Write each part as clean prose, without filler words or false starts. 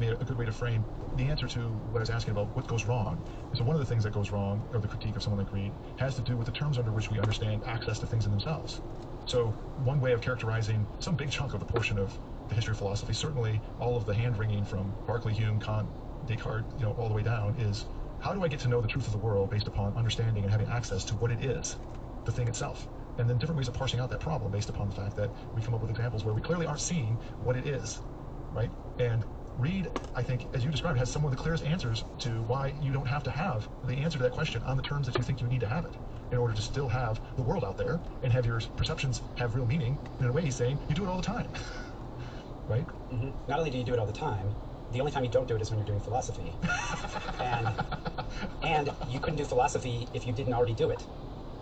to me a good way to frame the answer to what I was asking about what goes wrong. So one of the things that goes wrong, or the critique of someone like Reid, has to do with the terms under which we understand access to things in themselves. So one way of characterizing some big chunk of the portion of the history of philosophy, certainly all of the hand-wringing from Berkeley, Hume, Kant, Descartes, all the way down, is how do I get to know the truth of the world based upon understanding and having access to what it is, the thing itself? And then different ways of parsing out that problem based upon the fact that we come up with examples where we clearly aren't seeing what it is, right? And Reid, I think, as you described, has some of the clearest answers to why you don't have to have the answer to that question on the terms that you think you need to have it in order to still have the world out there and have your perceptions have real meaning. And in a way, he's saying you do it all the time, right? Mm-hmm. Not only do you do it all the time, the only time you don't do it is when you're doing philosophy. and you couldn't do philosophy if you didn't already do it.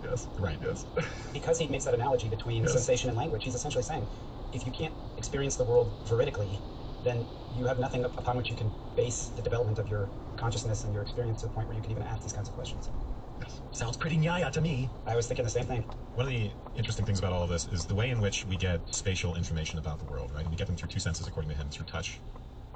Yes, right, yes. Because he makes that analogy between sensation and language, he's essentially saying, if you can't experience the world veridically, then you have nothing upon which you can base the development of your consciousness and your experience to the point where you can even ask these kinds of questions. Yes. Sounds pretty nyaya to me. I was thinking the same thing. One of the interesting things about all of this is the way in which we get spatial information about the world, right? And we get them through two senses, according to him, through touch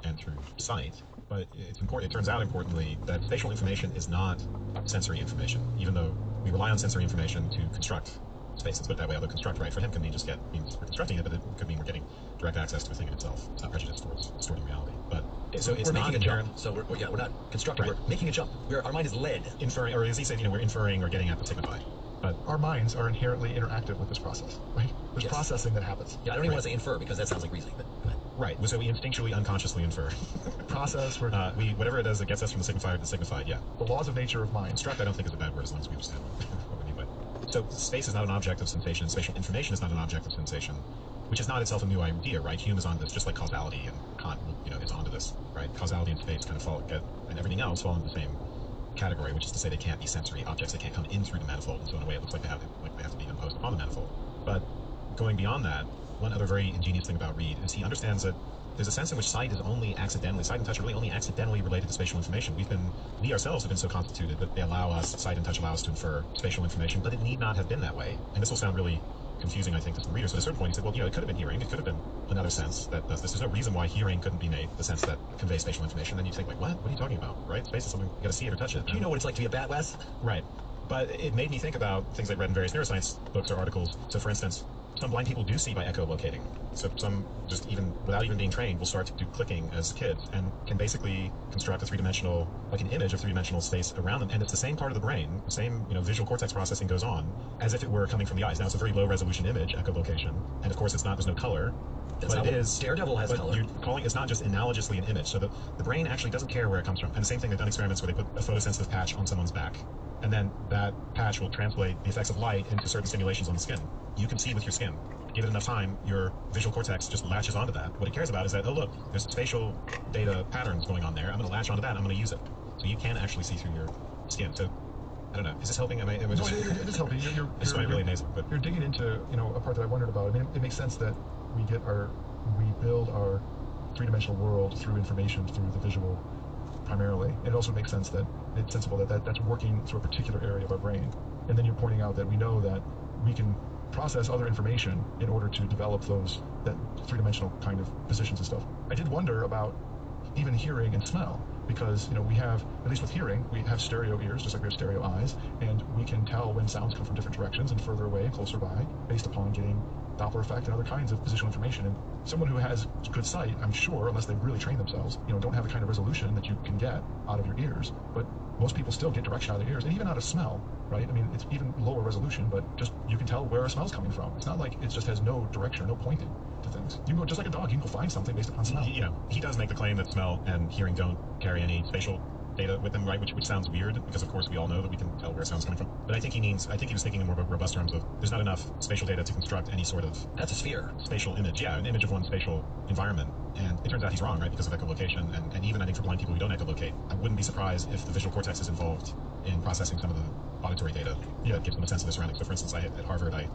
and through sight. But it's important. It turns out, importantly, that spatial information is not sensory information, even though we rely on sensory information to construct space. Let's put it that way. Although construct, right, for him can mean means we're constructing it, but it could mean we're getting direct access to the thing in itself. It's not prejudiced towards distorting reality. But so it's we're not making a inherent. jump. So we're not constructing. Right. We're making a jump. Our mind is led. Inferring, or as he said, we're inferring or getting at the signify. But our minds are inherently interactive with this process, right? There's processing that happens. Yeah, I don't even want to say infer because that sounds like reasoning, but go ahead. Right, so we instinctually, unconsciously infer. Process, whatever it is that gets us from the signifier to the signified, yeah. The laws of nature of mind. Construct, I don't think is a bad word as long as we understand what we mean by it. So space is not an object of sensation, spatial information is not an object of sensation, which is not itself a new idea, right? Hume is on this, just like causality, and Kant, is onto this, right? Causality and space kind of and everything else fall into the same category, which is to say they can't be sensory objects, they can't come in through the manifold, and so in a way it looks like they have to be imposed upon the manifold. But going beyond that, one other very ingenious thing about Reid is he understands that there's a sense in which sight and touch are really only accidentally related to spatial information. We ourselves have been so constituted that sight and touch allow us to infer spatial information, but it need not have been that way. And this will sound really confusing, I think, to some readers. So at a certain point he said, well, it could have been hearing, it could have been another sense that does this. There's no reason why hearing couldn't be made the sense that conveys spatial information. Then you think, like, what are you talking about, right? Space is something, you gotta see it or touch it. Do you know what it's like to be a bat, Wes? Right. But it made me think about things I read in various neuroscience books or articles. So for instance, some blind people do see by echolocating. So some, just even without even being trained, will start to do clicking as kids and can basically construct a three-dimensional, like an image of three-dimensional space around them. And it's the same part of the brain, the same visual cortex processing goes on as if it were coming from the eyes. Now it's a very low-resolution image, echolocation, and of course there's no color. That's but it is. Daredevil has color. You're calling it's not just analogously an image. So the brain actually doesn't care where it comes from. And the same thing, they've done experiments where they put a photosensitive patch on someone's back, and then that patch will translate the effects of light into certain stimulations on the skin. You can see with your skin. Give it enough time, your visual cortex just latches onto that. What it cares about is that, oh look, there's spatial data patterns going on there. I'm going to latch onto that. I'm going to use it. So you can actually see through your skin. So I don't know. Is this helping? Am I just... No, it is helping. This might really amazing. But you're digging into a part that I wondered about. I mean, it makes sense that we build our three-dimensional world through information, through the visual primarily. And it also makes sense that it's sensible that that's working through a particular area of our brain. And then you're pointing out that we know that we can process other information in order to develop that three-dimensional kind of positions and stuff. I did wonder about even hearing and smell, because we have, at least with hearing, we have stereo ears just like we have stereo eyes, and we can tell when sounds come from different directions and further away and closer by based upon getting Doppler effect and other kinds of positional information. And someone who has good sight, I'm sure, unless they really train themselves, don't have the kind of resolution that you can get out of your ears. But most people still get direction out of their ears, and even out of smell, right? I mean, it's even lower resolution, but just you can tell where a smell's coming from. It's not like it just has no direction, no pointing to things. You can go, just like a dog, you can go find something based upon smell. He does make the claim that smell and hearing don't carry any spatial data with them, right? Which sounds weird, because of course we all know that we can tell where sound's coming from. But I think he was thinking in more robust terms of there's not enough spatial data to construct any sort of... That's a sphere. Spatial image, yeah, an image of one spatial environment. And it turns out he's wrong, right, because of echolocation. And even I think for blind people who don't echolocate, I wouldn't be surprised if the visual cortex is involved in processing some of the auditory data that gives them a sense of their surroundings. So for instance, at Harvard, I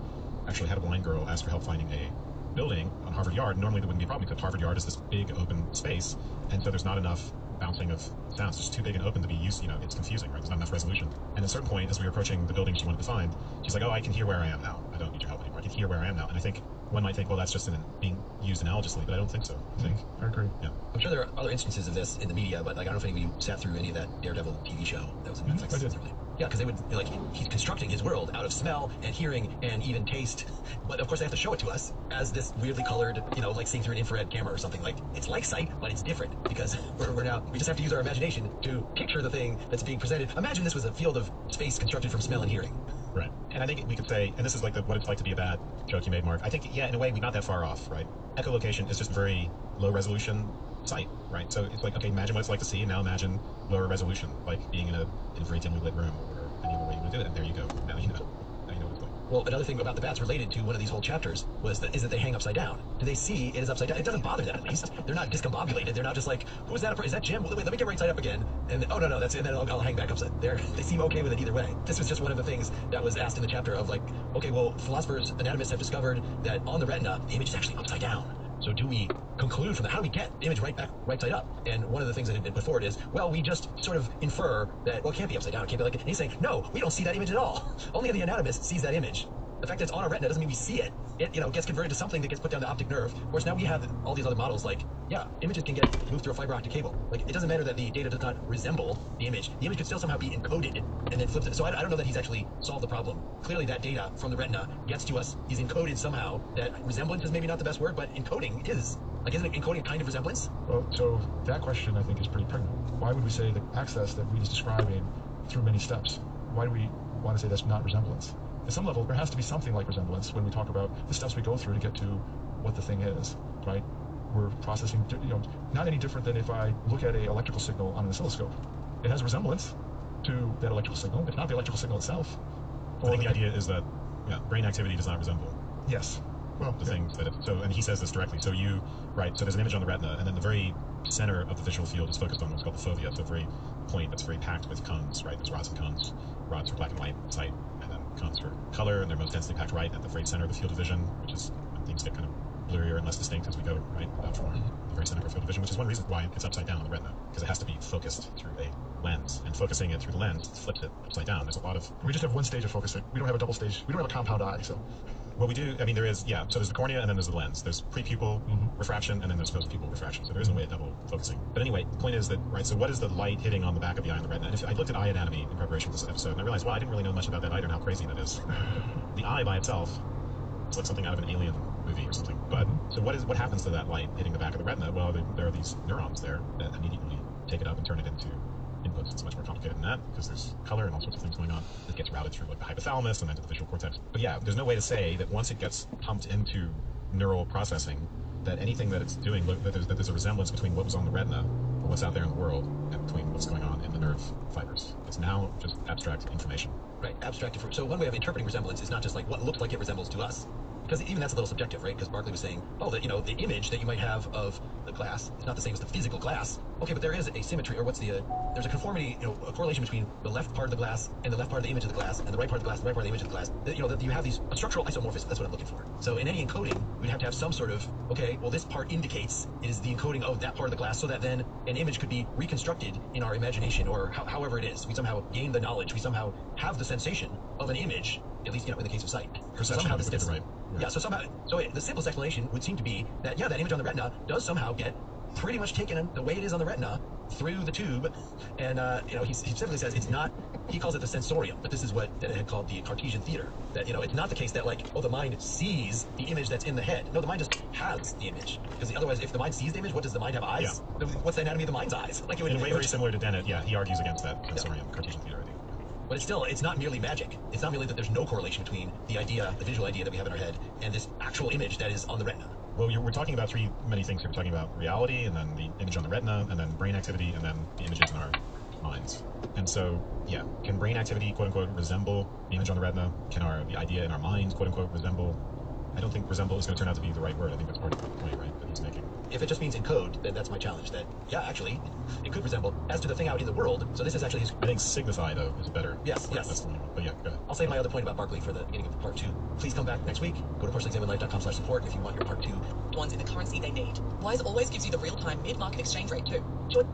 actually had a blind girl ask for help finding a building on Harvard Yard. Normally there wouldn't be a problem because Harvard Yard is this big open space, and so there's not enough bouncing of sounds. It's just too big and open to be used. It's confusing, right? There's not enough resolution. And at a certain point, as we were approaching the building she wanted to find, she's like, oh, I can hear where I am now. I don't need your help anymore. I can hear where I am now. And I think one might think, well, that's just being used analogously, but I don't think so. I think. I agree. Yeah. I'm sure there are other instances of this in the media, but like I don't know if any of you sat through any of that Daredevil TV show that was in Netflix. I did. Yeah, because they would like he's constructing his world out of smell and hearing and even taste, but of course they have to show it to us as this weirdly colored, like seeing through an infrared camera or something. Like it's like sight, but it's different because we just have to use our imagination to picture the thing that's being presented. Imagine this was a field of space constructed from smell and hearing. Right. And I think we could say, and this is like what it's like to be a bad joke you made, Mark. I think, yeah, in a way, we're not that far off, right? Echolocation is just very low resolution sight, right? So it's like, okay, imagine what it's like to see, and now imagine lower resolution, like being in a very dimly lit room or any other way you would do it. And there you go. Now you know. Now you know what it's like. Well, another thing about the bats related to one of these whole chapters is that they hang upside down. Do they see it is upside down? It doesn't bother them, at least. They're not discombobulated. They're not just like, who is that? Is that Jim? Wait, let me get right side up again. And oh no, that's it. And then I'll hang back upside. They seem okay with it either way. This was just one of the things that was asked in the chapter of like, okay, well, philosophers, anatomists have discovered that on the retina, the image is actually upside down. So do we conclude from that? How do we get the image right side up? And one of the things that had been put forward is, well, we just sort of infer that, well, it can't be upside down. It can't be like, and he's saying, no, we don't see that image at all. Only the anatomist sees that image. The fact that it's on our retina doesn't mean we see it. It, gets converted to something that gets put down the optic nerve. Of course, now we have all these other models like, yeah, images can get moved through a fiber optic cable. Like, it doesn't matter that the data does not resemble the image. The image could still somehow be encoded and then flipped it. So I don't know that he's actually solved the problem. Clearly, that data from the retina gets to us. He's encoded somehow. That resemblance is maybe not the best word, but encoding is. Like, isn't it encoding a kind of resemblance? Well, so that question, I think, is pretty pregnant. Why would we say the access that Reed is describing through many steps? Why do we want to say that's not resemblance? At some level, there has to be something like resemblance when we talk about the steps we go through to get to what the thing is, right? We're processing, not any different than if I look at an electrical signal on an oscilloscope. It has resemblance to that electrical signal, if not the electrical signal itself. I think the idea is that, brain activity does not resemble. Yes. Well, the things that and he says this directly. So so there's an image on the retina, and then the very center of the visual field is focused on what's called the fovea. So very point that's very packed with cones, right? There's rods and cones, rods for black and white sight, and then cones for color, and they're most densely packed right at the very center of the field of vision, which is when things get kind of blurrier and less distinct as we go right out from the very center of our field of vision, which is one reason why it's upside down on the retina, because it has to be focused through a lens, and focusing it through the lens flips it upside down. There's a lot of we just have one stage of focusing. We don't have a double stage. We don't have a compound eye, so. Well, we do. I mean, there is, so there's the cornea and then there's the lens. There's pre-pupil refraction and then there's post-pupil refraction. So there isn't a way of double focusing. But anyway, the point is that, so what is the light hitting on the back of the eye and the retina? And I looked at eye anatomy in preparation for this episode, and I realized, well, I didn't really know much about that either and how crazy that is. The eye by itself, it's like something out of an alien movie or something. But, so what happens to that light hitting the back of the retina? Well, there are these neurons there that immediately take it up and turn it into inputs. It's much more complicated than that because there's color and all sorts of things going on. It gets routed through like the hypothalamus and then to the visual cortex. But yeah, there's no way to say that once it gets pumped into neural processing that anything that it's doing, that there's a resemblance between what was on the retina or what's out there in the world and between what's going on in the nerve fibers. It's now just abstract information. Right, abstract information. So one way of interpreting resemblance is not just like what looks like it resembles to us. Because even that's a little subjective, right? Because Barclay was saying, the image that you might have of the glass is not the same as the physical glass. Okay, but there is a symmetry, or there's a conformity, a correlation between the left part of the glass and the left part of the image of the glass and the right part of the glass and the right part of the image of the glass. That you have a structural isomorphism. That's what I'm looking for. So in any encoding, we'd have to have some sort of, this part indicates is the encoding of that part of the glass, so that then an image could be reconstructed in our imagination, or however it is. We somehow gain the knowledge. We somehow have the sensation of an image, at least in the case of sight. Perception, somehow this right. Yeah, so the simplest explanation would seem to be that, that image on the retina does somehow get pretty much taken the way it is on the retina through the tube. And, he specifically says it's not, he calls it the sensorium, but this is what Dennett had called the Cartesian theater. That, it's not the case that the mind sees the image that's in the head. No, the mind just has the image. Because otherwise, if the mind sees the image, what does the mind have eyes? Yeah. What's the anatomy of the mind's eyes? It would in a way very similar to Dennett, he argues against that sensorium, Cartesian theater idea. But it's not merely magic. It's not merely that there's no correlation between the visual idea that we have in our head, and this actual image that is on the retina. Well, we're talking about many things here. We're talking about reality, and then the image on the retina, and then brain activity, and then the images in our minds. And so, can brain activity, quote unquote, resemble the image on the retina? Can the idea in our minds, quote unquote, resemble? I don't think resemble is going to turn out to be the right word. I think that's part of the point, right, that he's making. If it just means encode, then that's my challenge. That, actually, it could resemble. As to the thing out in the world, so this is actually his... I think signify, though, is better. Yes. That's the one. But go ahead. I'll save my other point about Barclay for the beginning of part 2. Please come back next week. Go to personalexaminedlife.com/support if you want your part 2. Ones in the currency they need. Wise always gives you the real-time mid-market exchange rate too. Sure.